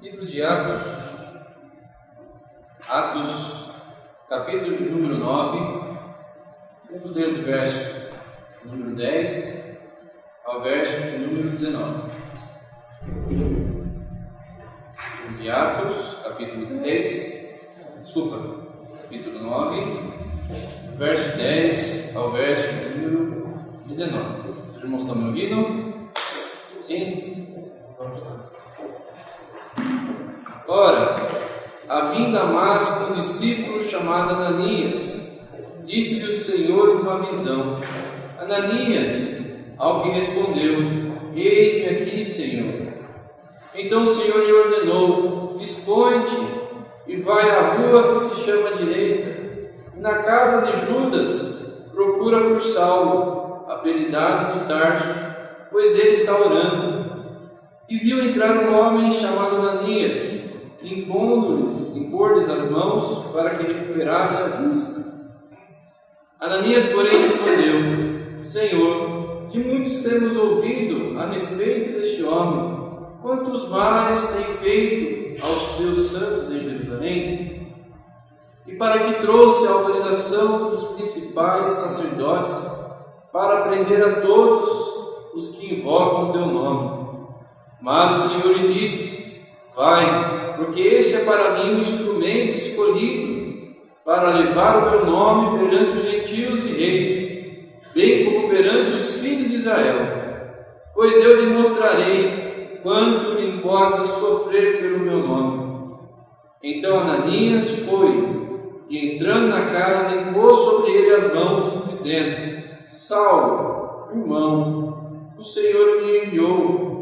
Livro de Atos, capítulo de número 9, vamos ler do verso número 10 ao verso de número 19. Livro de Atos, capítulo 9, verso 10 ao verso de número 19. Os irmãos estão me ouvindo? Sim? Vamos lá. Ora, havia em Damasco um discípulo chamado Ananias. Disse-lhe o Senhor numa visão: Ananias. Ao que respondeu: Eis-me aqui, Senhor. Então o Senhor lhe ordenou: Dispõe-te e vai à rua que se chama Direita, e na casa de Judas procura por Saulo, apelidado de Tarso, pois ele está orando. E viu entrar um homem chamado Ananias, impor-lhes as mãos para que recuperasse a vista. Ananias, porém, respondeu: Senhor, de muitos temos ouvido a respeito deste homem, quantos males tem feito aos teus santos em Jerusalém, e para que trouxe a autorização dos principais sacerdotes para prender a todos os que invocam o teu nome. Mas o Senhor lhe disse: Vai, porque este é para mim um instrumento escolhido para levar o meu nome perante os gentios e reis, bem como perante os filhos de Israel. Pois eu lhe mostrarei quanto me importa sofrer pelo meu nome. Então Ananias foi, e entrando na casa, impôs sobre ele as mãos, dizendo: Saulo, irmão, o Senhor me enviou,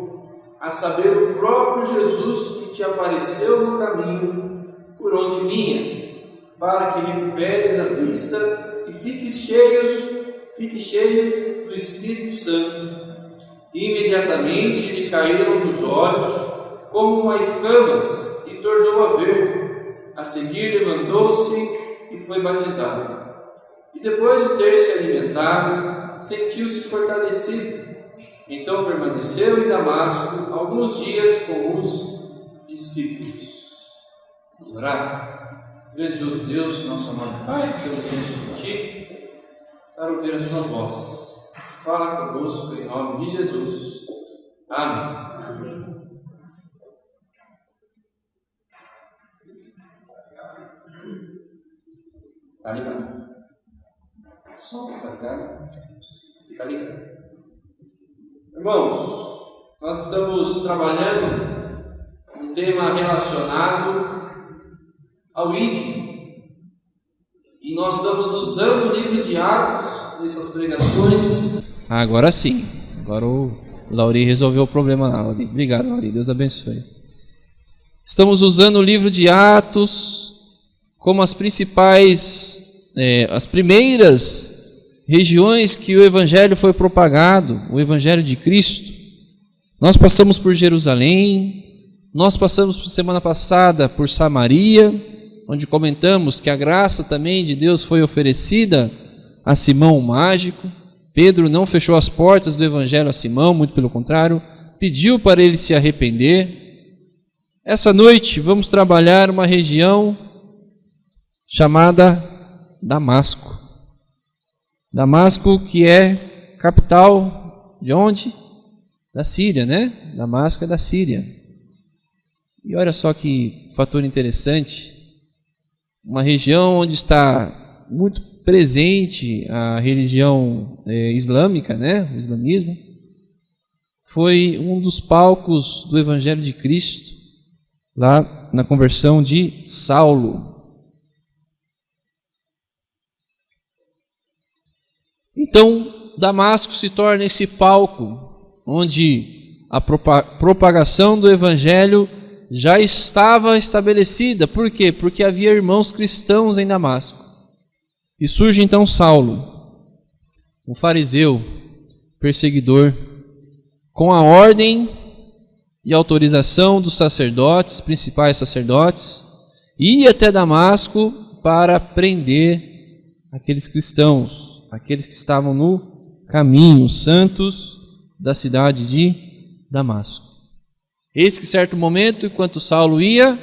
a saber, o próprio Jesus que te apareceu no caminho por onde vinhas, para que recuperes a vista e fique cheio do Espírito Santo. E imediatamente lhe caíram dos olhos como uma escamas e tornou a ver. A seguir levantou-se e foi batizado. E depois de ter se alimentado, sentiu-se fortalecido. Então permaneceu em Damasco alguns dias com os discípulos. Vamos orar? Grandioso Deus, nosso amado Pai, estamos diante de Ti para ouvir a Tua voz. Fala conosco em nome de Jesus. Amém. Está ligado? Só para cá. Fica ligado. Irmãos, nós estamos trabalhando um tema relacionado ao ID. E nós estamos usando o livro de Atos nessas pregações. Agora sim. Agora o Lauri resolveu o problema lá. Obrigado, Lauri. Deus abençoe. Estamos usando o livro de Atos como as principais, as primeiras regiões que o Evangelho foi propagado, o Evangelho de Cristo. Nós passamos por Jerusalém, nós passamos semana passada por Samaria, onde comentamos que a graça também de Deus foi oferecida a Simão o mágico. Pedro não fechou as portas do Evangelho a Simão, muito pelo contrário, pediu para ele se arrepender. Essa noite vamos trabalhar uma região chamada Damasco. Damasco, que é capital de onde? Da Síria, né? Damasco é da Síria. E olha só que fator interessante, uma região onde está muito presente a religião islâmica, né? O islamismo, foi um dos palcos do Evangelho de Cristo, lá na conversão de Saulo. Então, Damasco se torna esse palco onde a propagação do Evangelho já estava estabelecida. Por quê? Porque havia irmãos cristãos em Damasco. E surge então Saulo, um fariseu, perseguidor, com a ordem e autorização dos sacerdotes, principais sacerdotes, ia até Damasco para prender aqueles cristãos, aqueles que estavam no caminho, os santos da cidade de Damasco. Eis que certo momento, enquanto Saulo ia,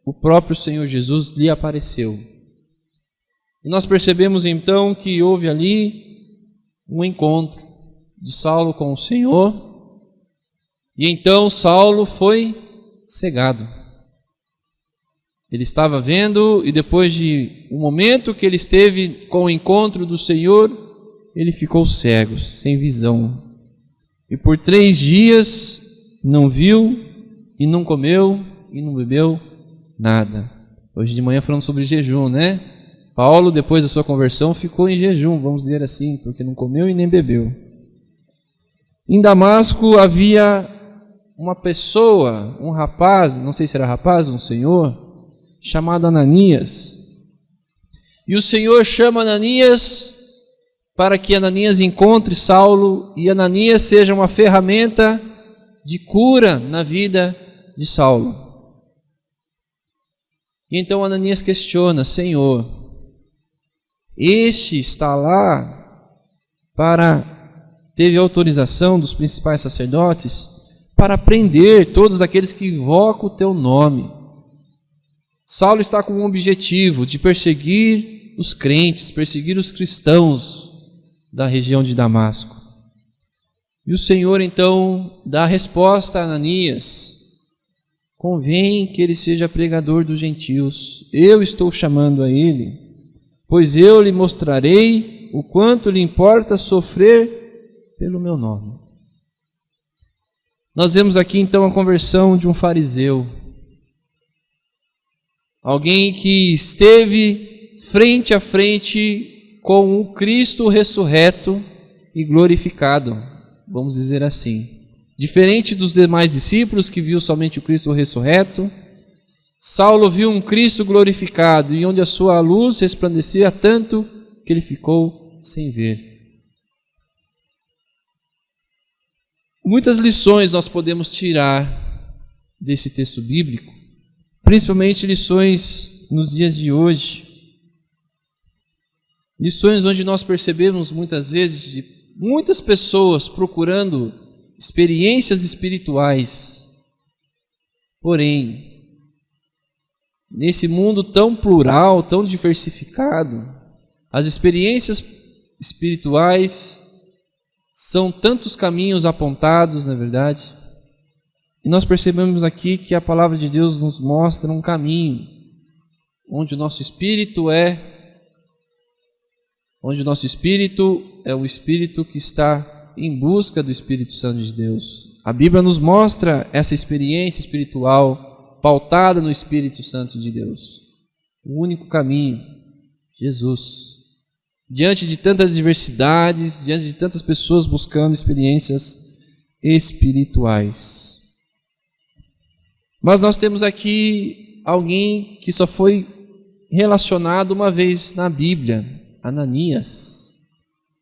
o próprio Senhor Jesus lhe apareceu. E nós percebemos então que houve ali um encontro de Saulo com o Senhor, e então Saulo foi cegado. Ele estava vendo, e depois de um momento que ele esteve com o encontro do Senhor, ele ficou cego, sem visão. E por 3 dias não viu, e não comeu, e não bebeu nada. Hoje de manhã falamos sobre jejum, né? Paulo, depois da sua conversão, ficou em jejum, vamos dizer assim, porque não comeu e nem bebeu. Em Damasco havia uma pessoa, um rapaz, não sei se era rapaz, um senhor, chamado Ananias. E o Senhor chama Ananias para que Ananias encontre Saulo e Ananias seja uma ferramenta de cura na vida de Saulo. E então Ananias questiona: Senhor, este está lá teve autorização dos principais sacerdotes para prender todos aqueles que invocam o teu nome. Saulo está com um objetivo de perseguir os crentes, perseguir os cristãos da região de Damasco. E o Senhor então dá a resposta a Ananias: convém que ele seja pregador dos gentios. Eu estou chamando a ele, pois eu lhe mostrarei o quanto lhe importa sofrer pelo meu nome. Nós vemos aqui então a conversão de um fariseu. Alguém que esteve frente a frente com o Cristo ressurreto e glorificado, vamos dizer assim. Diferente dos demais discípulos que viu somente o Cristo ressurreto, Saulo viu um Cristo glorificado e onde a sua luz resplandecia tanto que ele ficou sem ver. Muitas lições nós podemos tirar desse texto bíblico, principalmente lições nos dias de hoje. Lições onde nós percebemos muitas vezes de muitas pessoas procurando experiências espirituais. Porém, nesse mundo tão plural, tão diversificado, as experiências espirituais são tantos caminhos apontados, na verdade. E nós percebemos aqui que a palavra de Deus nos mostra um caminho onde o nosso espírito é o espírito que está em busca do Espírito Santo de Deus. A Bíblia nos mostra essa experiência espiritual pautada no Espírito Santo de Deus. O único caminho, Jesus. Diante de tantas diversidades, diante de tantas pessoas buscando experiências espirituais. Mas nós temos aqui alguém que só foi relacionado uma vez na Bíblia, Ananias.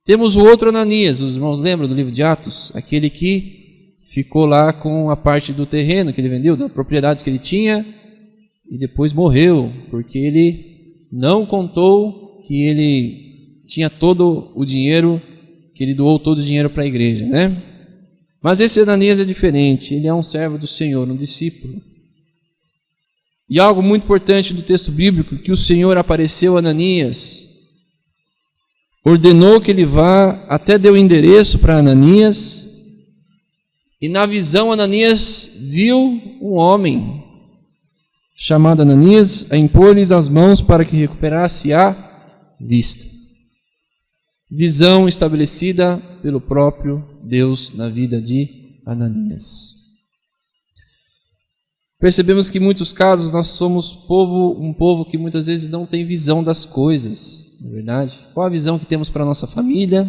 Temos o outro Ananias, os irmãos lembram do livro de Atos? Aquele que ficou lá com a parte do terreno que ele vendeu, da propriedade que ele tinha, e depois morreu, porque ele não contou que ele tinha todo o dinheiro, que ele doou todo o dinheiro para a igreja, né? Mas esse Ananias é diferente, ele é um servo do Senhor, um discípulo. E algo muito importante do texto bíblico, que o Senhor apareceu a Ananias, ordenou que ele vá, até deu o endereço para Ananias, e na visão Ananias viu um homem chamado Ananias a impor-lhes as mãos para que recuperasse a vista. Visão estabelecida pelo próprio Deus na vida de Ananias. Percebemos que em muitos casos nós somos um povo que muitas vezes não tem visão das coisas, não é verdade? Qual a visão que temos para a nossa família?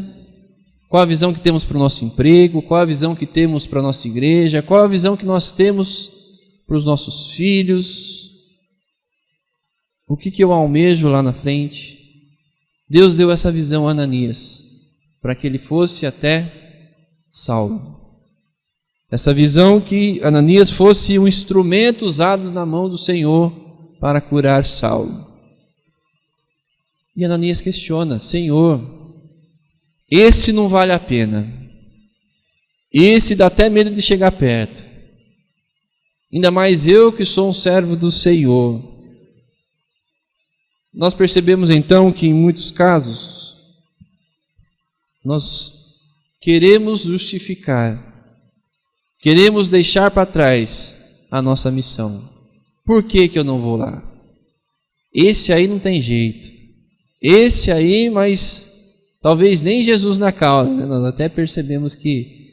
Qual a visão que temos para o nosso emprego? Qual a visão que temos para a nossa igreja? Qual a visão que nós temos para os nossos filhos? O que eu almejo lá na frente? Deus deu essa visão a Ananias, para que ele fosse até Saulo. Essa visão que Ananias fosse um instrumento usado na mão do Senhor para curar Saulo. E Ananias questiona: Senhor, esse não vale a pena. Esse dá até medo de chegar perto. Ainda mais eu que sou um servo do Senhor. Nós percebemos então que em muitos casos nós queremos justificar, queremos deixar para trás a nossa missão. Por que eu não vou lá? Esse aí não tem jeito. Esse aí, mas talvez nem Jesus na causa. Né? Nós até percebemos que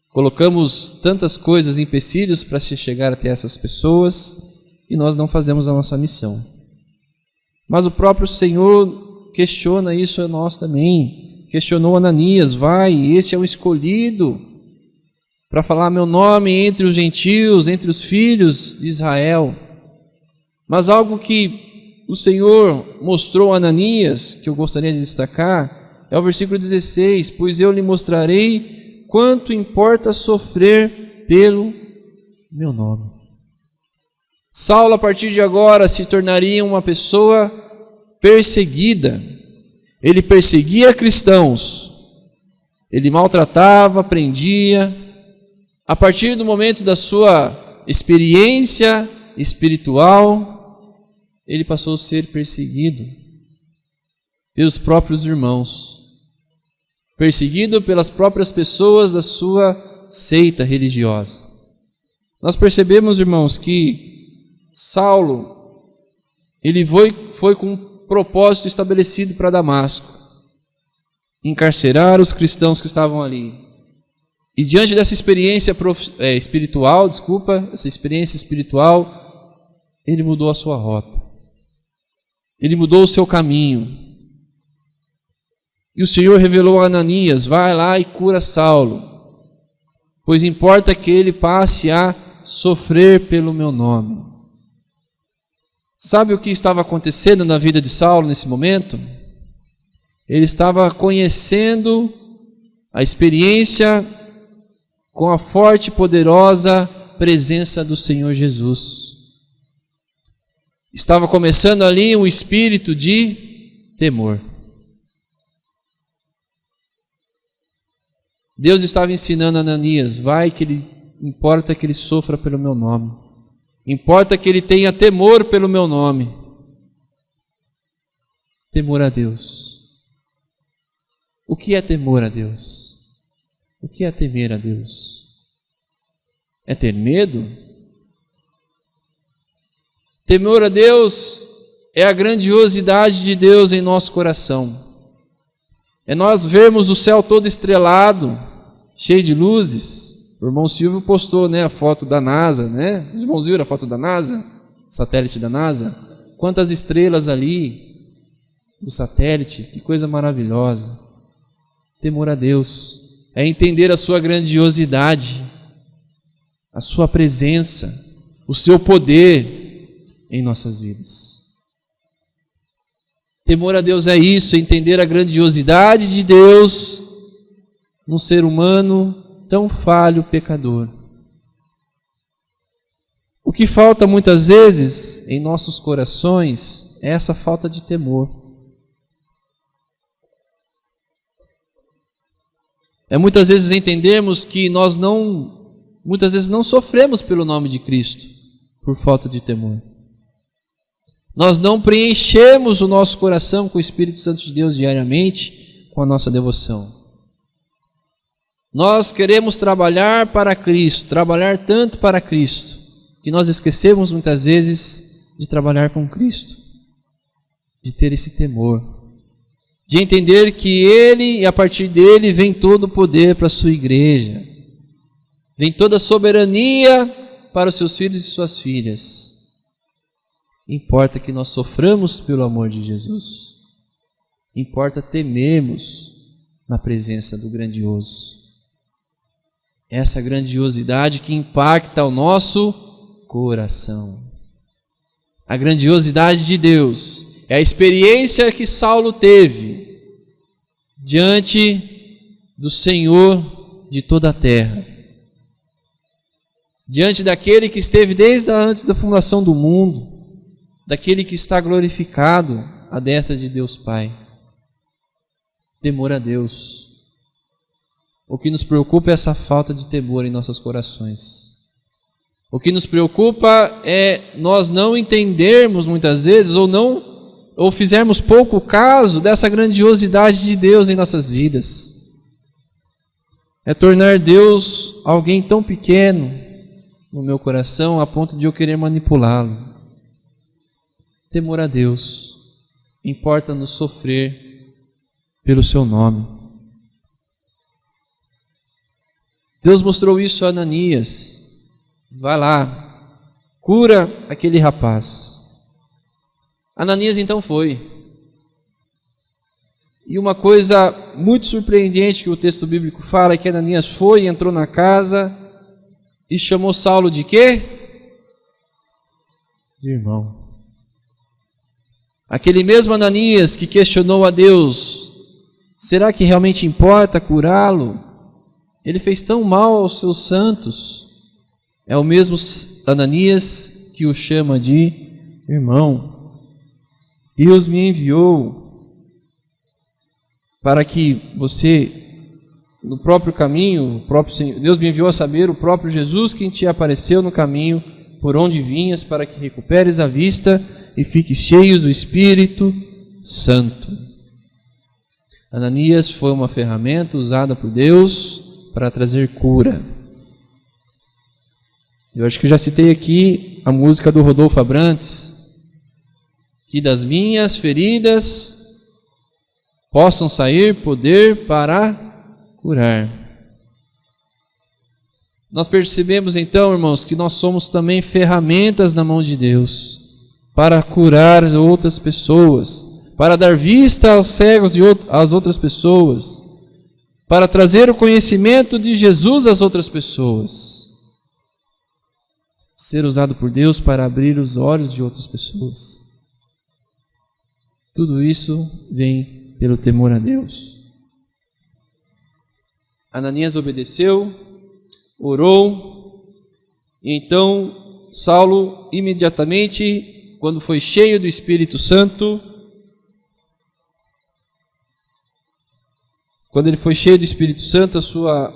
colocamos tantas coisas, empecilhos para se chegar até essas pessoas e nós não fazemos a nossa missão. Mas o próprio Senhor questiona isso a nós também. Questionou Ananias: vai, este é o escolhido para falar meu nome entre os gentios, entre os filhos de Israel. Mas algo que o Senhor mostrou a Ananias, que eu gostaria de destacar, é o versículo 16: pois eu lhe mostrarei quanto importa sofrer pelo meu nome. Saulo, a partir de agora, se tornaria uma pessoa perseguida. Ele perseguia cristãos, ele maltratava, prendia. A partir do momento da sua experiência espiritual, ele passou a ser perseguido pelos próprios irmãos, perseguido pelas próprias pessoas da sua seita religiosa. Nós percebemos, irmãos, que Saulo, ele foi com um propósito estabelecido para Damasco: encarcerar os cristãos que estavam ali. E diante dessa experiência espiritual, ele mudou a sua rota. Ele mudou o seu caminho. E o Senhor revelou a Ananias: vai lá e cura Saulo, pois importa que ele passe a sofrer pelo meu nome. Sabe o que estava acontecendo na vida de Saulo nesse momento? Ele estava conhecendo a experiência com a forte e poderosa presença do Senhor Jesus. Estava começando ali um espírito de temor. Deus estava ensinando a Ananias: vai, que importa que ele sofra pelo meu nome. Importa que ele tenha temor pelo meu nome. Temor a Deus. O que é temor a Deus? O que é temer a Deus? É ter medo? Temor a Deus é a grandiosidade de Deus em nosso coração. É nós vermos o céu todo estrelado, cheio de luzes. O irmão Silvio postou, a foto da NASA, Os irmãos viram a foto da NASA? Satélite da NASA? Quantas estrelas ali do satélite, que coisa maravilhosa. Temor a Deus é entender a sua grandiosidade, a sua presença, o seu poder em nossas vidas. Temor a Deus é isso, é entender a grandiosidade de Deus num ser humano tão falho, pecador. O que falta muitas vezes em nossos corações é essa falta de temor. É muitas vezes entendermos que nós muitas vezes não sofremos pelo nome de Cristo por falta de temor. Nós não preenchemos o nosso coração com o Espírito Santo de Deus diariamente com a nossa devoção. Nós queremos trabalhar para Cristo, trabalhar tanto para Cristo, que nós esquecemos muitas vezes de trabalhar com Cristo, de ter esse temor, de entender que Ele e a partir dEle vem todo o poder para a sua igreja, vem toda a soberania para os seus filhos e suas filhas. Importa que nós soframos pelo amor de Jesus. Importa temermos na presença do grandioso. Essa grandiosidade que impacta o nosso coração. A grandiosidade de Deus é a experiência que Saulo teve diante do Senhor de toda a terra. Diante daquele que esteve desde antes da fundação do mundo, daquele que está glorificado à destra de Deus Pai. Temor a Deus. O que nos preocupa é essa falta de temor em nossos corações. O que nos preocupa é nós não entendermos muitas vezes ou fizermos pouco caso dessa grandiosidade de Deus em nossas vidas. É tornar Deus alguém tão pequeno no meu coração a ponto de eu querer manipulá-lo. Temor a Deus importa-nos sofrer pelo seu nome. Deus mostrou isso a Ananias. Vai lá, cura aquele rapaz. Ananias então foi. E uma coisa muito surpreendente que o texto bíblico fala é que Ananias foi, entrou na casa e chamou Saulo de quê? De irmão. Aquele mesmo Ananias que questionou a Deus, será que realmente importa curá-lo? Ele fez tão mal aos seus santos. É o mesmo Ananias que o chama de irmão. Deus me enviou para que você, no próprio caminho, Deus me enviou a saber, o próprio Jesus quem te apareceu no caminho por onde vinhas, para que recuperes a vista e fiques cheio do Espírito Santo. Ananias foi uma ferramenta usada por Deus para trazer cura. Eu acho que eu já citei aqui a música do Rodolfo Abrantes, que das minhas feridas possam sair poder para curar. Nós percebemos então, irmãos, que nós somos também ferramentas na mão de Deus para curar outras pessoas, para dar vista aos cegos às outras pessoas, para trazer o conhecimento de Jesus às outras pessoas. Ser usado por Deus para abrir os olhos de outras pessoas. Tudo isso vem pelo temor a Deus. Ananias obedeceu, orou, e então Saulo imediatamente, quando foi cheio do Espírito Santo,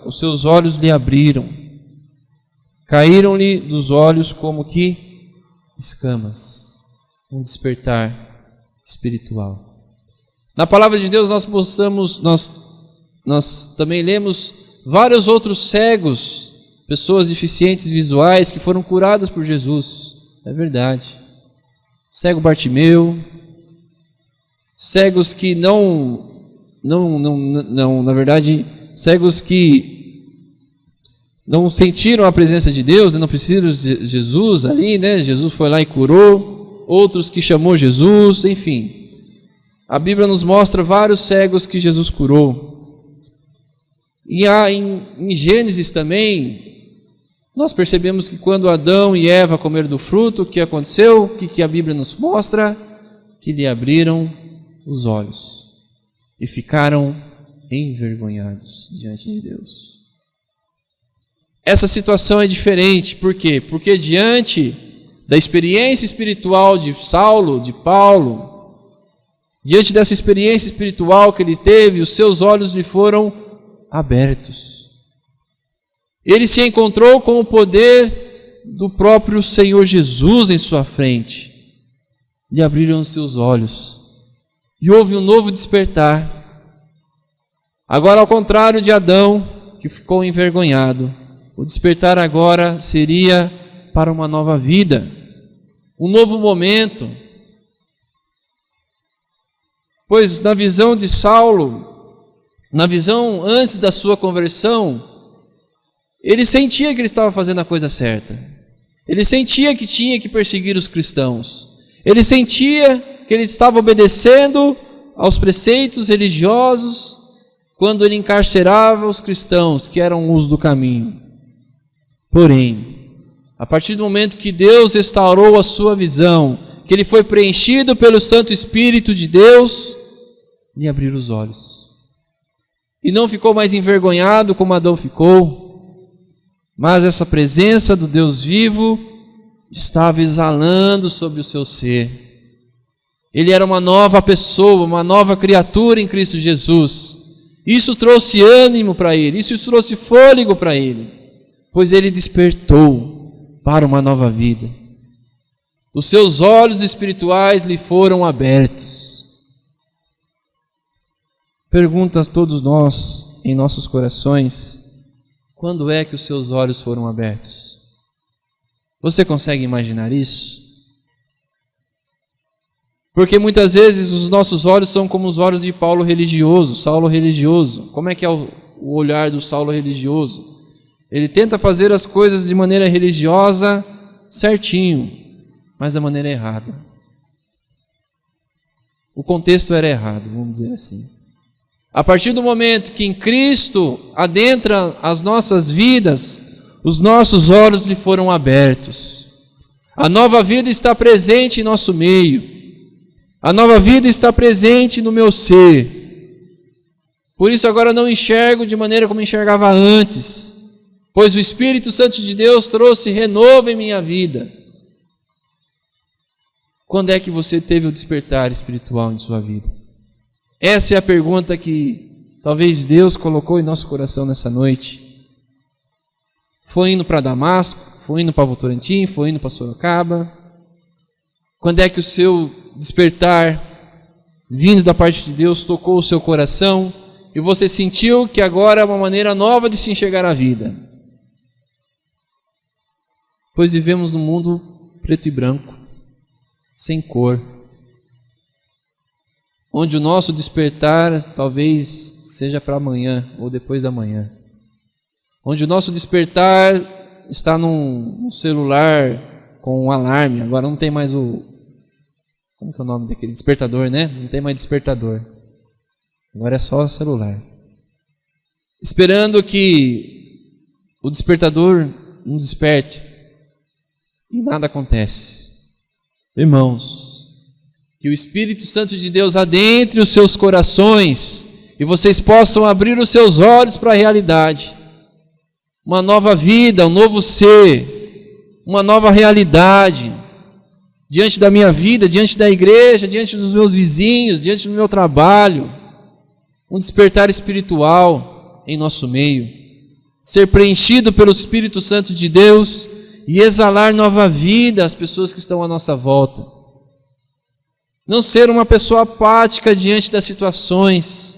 os seus olhos lhe abriram. Caíram-lhe dos olhos como que escamas, um despertar espiritual. Na palavra de Deus nós também lemos vários outros cegos, pessoas deficientes visuais que foram curadas por Jesus. É verdade. Cego Bartimeu, cegos que na verdade, cegos que não sentiram a presença de Deus, não precisam de Jesus ali, né? Jesus foi lá e curou, outros que chamou Jesus, enfim. A Bíblia nos mostra vários cegos que Jesus curou. E em Gênesis também, nós percebemos que quando Adão e Eva comeram do fruto, o que aconteceu? O que a Bíblia nos mostra? Que lhe abriram os olhos e ficaram envergonhados diante de Deus. Essa situação é diferente, por quê? Porque diante da experiência espiritual de Saulo, de Paulo, diante dessa experiência espiritual que ele teve, os seus olhos lhe foram abertos. Ele se encontrou com o poder do próprio Senhor Jesus em sua frente. Lhe abriram os seus olhos e houve um novo despertar. Agora, ao contrário de Adão, que ficou envergonhado, o despertar agora seria para uma nova vida, um novo momento. Pois na visão de Saulo, na visão antes da sua conversão, ele sentia que ele estava fazendo a coisa certa. Ele sentia que tinha que perseguir os cristãos. Ele sentia que ele estava obedecendo aos preceitos religiosos quando ele encarcerava os cristãos que eram os do caminho. Porém, a partir do momento que Deus restaurou a sua visão, que ele foi preenchido pelo Santo Espírito de Deus, lhe abriu os olhos. E não ficou mais envergonhado como Adão ficou, mas essa presença do Deus vivo estava exalando sobre o seu ser. Ele era uma nova pessoa, uma nova criatura em Cristo Jesus. Isso trouxe ânimo para ele, isso trouxe fôlego para ele, pois ele despertou para uma nova vida. Os seus olhos espirituais lhe foram abertos. Pergunta a todos nós, em nossos corações, quando é que os seus olhos foram abertos? Você consegue imaginar isso? Porque muitas vezes os nossos olhos são como os olhos de Saulo religioso. Como é que é o olhar do Saulo religioso? Ele tenta fazer as coisas de maneira religiosa certinho, mas da maneira errada. O contexto era errado, vamos dizer assim. A partir do momento que em Cristo adentra as nossas vidas, os nossos olhos lhe foram abertos. A nova vida está presente em nosso meio. A nova vida está presente no meu ser. Por isso agora não enxergo de maneira como enxergava antes, pois o Espírito Santo de Deus trouxe renovo em minha vida. Quando é que você teve o despertar espiritual em sua vida? Essa é a pergunta que talvez Deus colocou em nosso coração nessa noite. Foi indo para Damasco, foi indo para Votorantim, foi indo para Sorocaba. Quando é que o seu despertar vindo da parte de Deus tocou o seu coração e você sentiu que agora é uma maneira nova de se enxergar a vida? Pois vivemos num mundo preto e branco, sem cor, onde o nosso despertar talvez seja para amanhã ou depois da manhã, onde o nosso despertar está num celular com um alarme. Agora não tem mais como que é o nome daquele despertador, né? Não tem mais despertador, agora é só o celular, esperando que o despertador não desperte e nada acontece. Irmãos, que o Espírito Santo de Deus adentre os seus corações e vocês possam abrir os seus olhos para a realidade. Uma nova vida, um novo ser, uma nova realidade diante da minha vida, diante da igreja, diante dos meus vizinhos, diante do meu trabalho. Um despertar espiritual em nosso meio. Ser preenchido pelo Espírito Santo de Deus e exalar nova vida às pessoas que estão à nossa volta. Não ser uma pessoa apática diante das situações,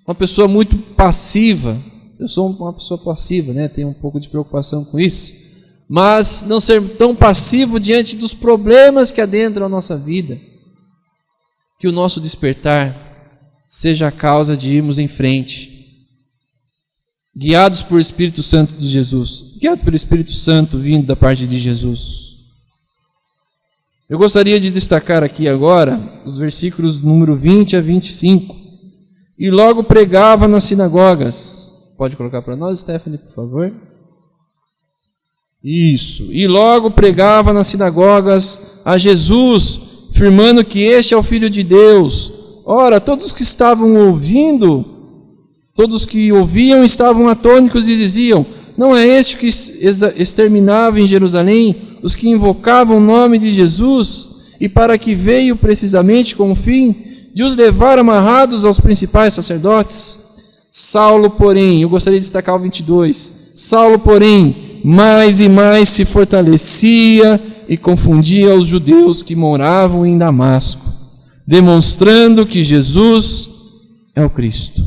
uma pessoa muito passiva. Eu sou uma pessoa passiva, né? Tenho um pouco de preocupação com isso. Mas não ser tão passivo diante dos problemas que adentram a nossa vida. Que o nosso despertar seja a causa de irmos em frente, guiados por Espírito Santo de Jesus, guiado pelo Espírito Santo vindo da parte de Jesus. Eu gostaria de destacar aqui agora os versículos número 20 a 25. E logo pregava nas sinagogas. Pode colocar para nós, Stephanie, por favor? Isso. E logo pregava nas sinagogas a Jesus, afirmando que este é o Filho de Deus. Ora, todos que estavam ouvindo, todos que ouviam estavam atônitos e diziam: não é este que exterminava em Jerusalém os que invocavam o nome de Jesus, e para que veio precisamente com o fim de os levar amarrados aos principais sacerdotes? Saulo, porém, eu gostaria de destacar o 22, Saulo, porém, mais e mais se fortalecia e confundia os judeus que moravam em Damasco, demonstrando que Jesus é o Cristo.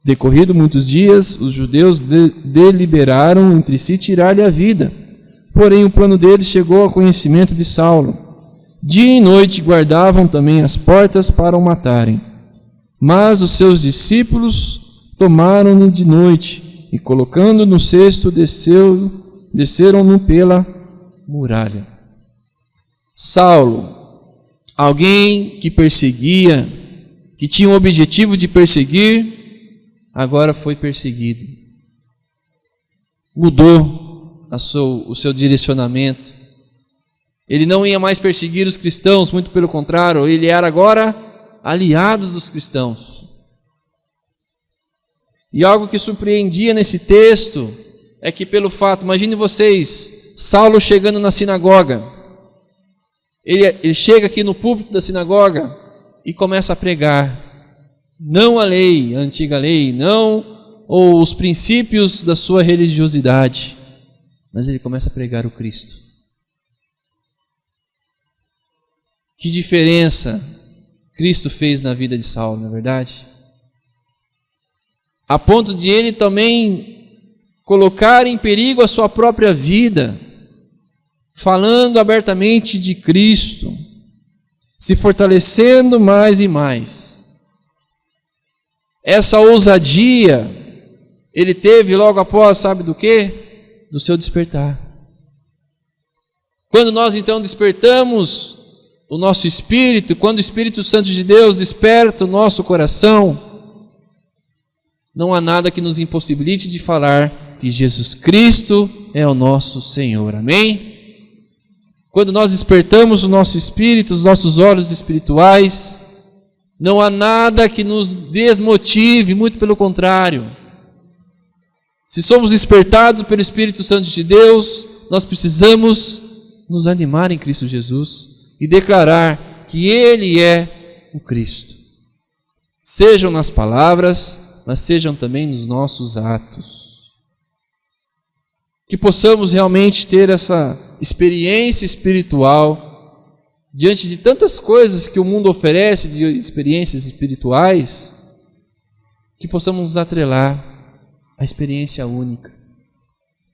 Decorrido muitos dias, os judeus deliberaram entre si tirar-lhe a vida. Porém, o plano deles chegou ao conhecimento de Saulo. Dia e noite guardavam também as portas para o matarem. Mas os seus discípulos tomaram-no de noite e, colocando no cesto, desceram-no pela muralha. Saulo, alguém que perseguia, que tinha o objetivo de perseguir, agora foi perseguido. Mudou o seu direcionamento. Ele não ia mais perseguir os cristãos, muito pelo contrário, ele era agora aliado dos cristãos. E algo que surpreendia nesse texto é que pelo fato, imagine vocês, Saulo chegando na sinagoga. Ele chega aqui no púlpito da sinagoga e começa a pregar. Não a lei, a antiga lei, não ou os princípios da sua religiosidade, mas ele começa a pregar o Cristo. Que diferença Cristo fez na vida de Saulo, não é verdade? A ponto de ele também colocar em perigo a sua própria vida, falando abertamente de Cristo, se fortalecendo mais e mais. Essa ousadia ele teve logo após, sabe do quê? Do seu despertar. Quando nós então despertamos o nosso espírito, quando o Espírito Santo de Deus desperta o nosso coração, não há nada que nos impossibilite de falar que Jesus Cristo é o nosso Senhor. Amém? Quando nós despertamos o nosso espírito, os nossos olhos espirituais, não há nada que nos desmotive, muito pelo contrário. Se somos despertados pelo Espírito Santo de Deus, nós precisamos nos animar em Cristo Jesus e declarar que Ele é o Cristo. Sejam nas palavras, mas sejam também nos nossos atos. Que possamos realmente ter essa experiência espiritual diante de tantas coisas que o mundo oferece de experiências espirituais, que possamos nos atrelar à experiência única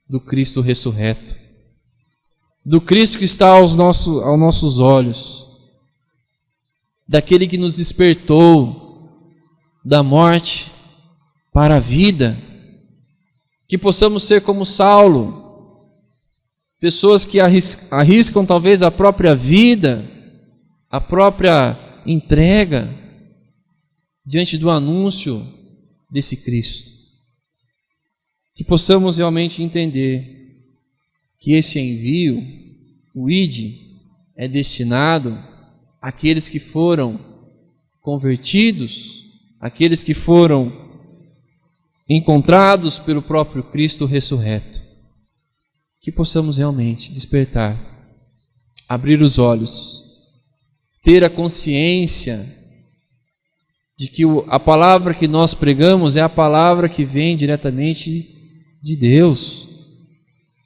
do Cristo ressurreto, do Cristo que está aos nossos olhos, daquele que nos despertou da morte para a vida. Que possamos ser como Saulo, pessoas que arriscam talvez a própria vida, a própria entrega diante do anúncio desse Cristo. Que possamos realmente entender que esse envio, o ID, é destinado àqueles que foram convertidos, àqueles que foram encontrados pelo próprio Cristo ressurreto. Que possamos realmente despertar, abrir os olhos, ter a consciência de que a palavra que nós pregamos é a palavra que vem diretamente de Deus,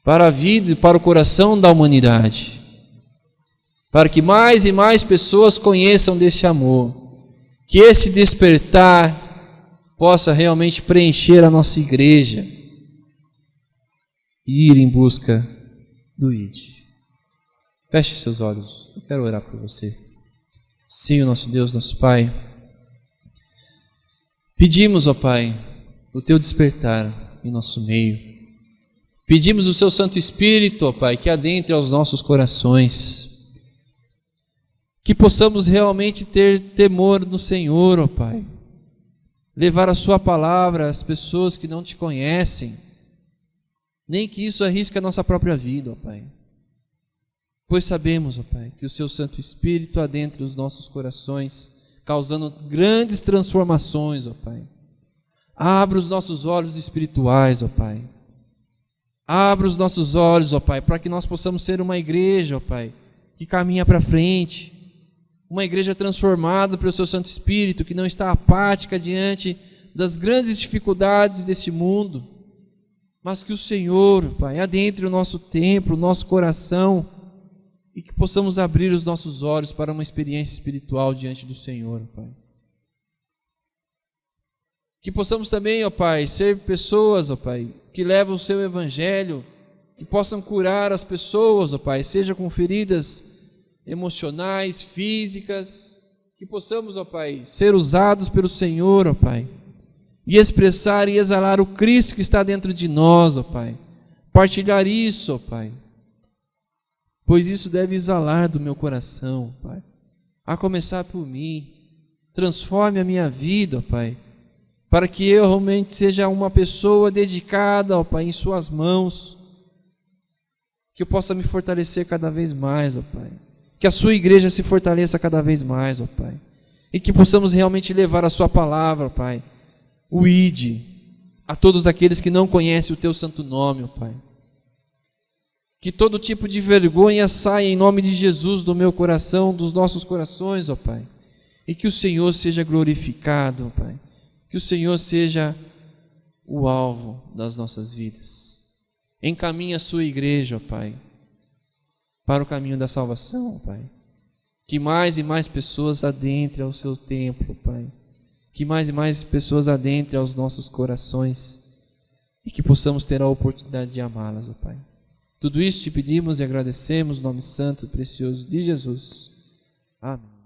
para a vida e para o coração da humanidade, para que mais e mais pessoas conheçam desse amor, que esse despertar possa realmente preencher a nossa igreja e ir em busca do ID. Feche seus olhos, eu quero orar por você. Senhor, nosso Deus, nosso Pai, pedimos, ó Pai, o Teu despertar em nosso meio. Pedimos o Seu Santo Espírito, ó Pai, que adentre aos nossos corações. Que possamos realmente ter temor no Senhor, ó Pai. Levar a Sua palavra às pessoas que não Te conhecem. Nem que isso arrisque a nossa própria vida, ó Pai. Pois sabemos, ó Pai, que o Seu Santo Espírito adentra os nossos corações, causando grandes transformações, ó Pai. Abra os nossos olhos espirituais, ó Pai. Abra os nossos olhos, ó Pai, para que nós possamos ser uma igreja, ó Pai, que caminha para frente, uma igreja transformada pelo Seu Santo Espírito, que não está apática diante das grandes dificuldades deste mundo, mas que o Senhor, Pai, adentre o nosso templo, o nosso coração, e que possamos abrir os nossos olhos para uma experiência espiritual diante do Senhor, Pai. Que possamos também, ó Pai, ser pessoas, ó Pai, que levam o Seu Evangelho, que possam curar as pessoas, ó Pai, seja com feridas emocionais, físicas, que possamos, ó Pai, ser usados pelo Senhor, ó Pai, e expressar e exalar o Cristo que está dentro de nós, ó Pai. Partilhar isso, ó Pai, pois isso deve exalar do meu coração, Pai, a começar por mim. Transforme a minha vida, ó Pai, para que eu realmente seja uma pessoa dedicada, ó Pai, em Suas mãos, que eu possa me fortalecer cada vez mais, ó Pai, que a Sua igreja se fortaleça cada vez mais, ó Pai, e que possamos realmente levar a Sua palavra, ó Pai, o ID, a todos aqueles que não conhecem o Teu santo nome, ó Pai. Que todo tipo de vergonha saia em nome de Jesus do meu coração, dos nossos corações, ó Pai, e que o Senhor seja glorificado, ó Pai. Que o Senhor seja o alvo das nossas vidas. Encaminha a sua igreja, ó Pai, para o caminho da salvação, ó Pai. Que mais e mais pessoas adentrem ao seu templo, Pai. Que mais e mais pessoas adentrem aos nossos corações e que possamos ter a oportunidade de amá-las, ó Pai. Tudo isso te pedimos e agradecemos no nome santo e precioso de Jesus. Amém.